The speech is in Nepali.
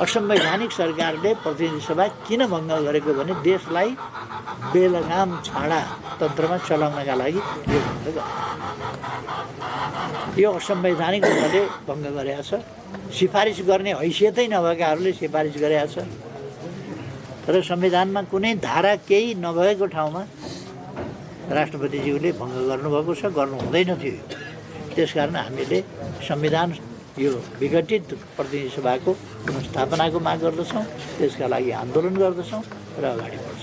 असंवैधानिक सरकारले प्रतिनिधि सभा किन भङ्ग गरेको भने देशलाई बेलगाम छाडा तन्त्रमा चलाउनका लागि यो भङ्ग गर्यो। यो असंवैधानिक ढङ्गले भङ्ग गरेको छ। सिफारिस गर्ने हैसियतै नभएकाहरूले सिफारिस गरेको छ। तर संविधानमा कुनै धारा केही नभएको ठाउँमा राष्ट्रपतिज्यूले भङ्ग गर्नुभएको छ, गर्नु हुँदैन थियो। त्यसकारण हामीले संविधान यो विघटित प्रतिनिधि सभाको पुनर्स्थापनाको माग गर्दछौँ, त्यसका लागि आन्दोलन गर्दछौँ र अगाडि बढ्छौँ।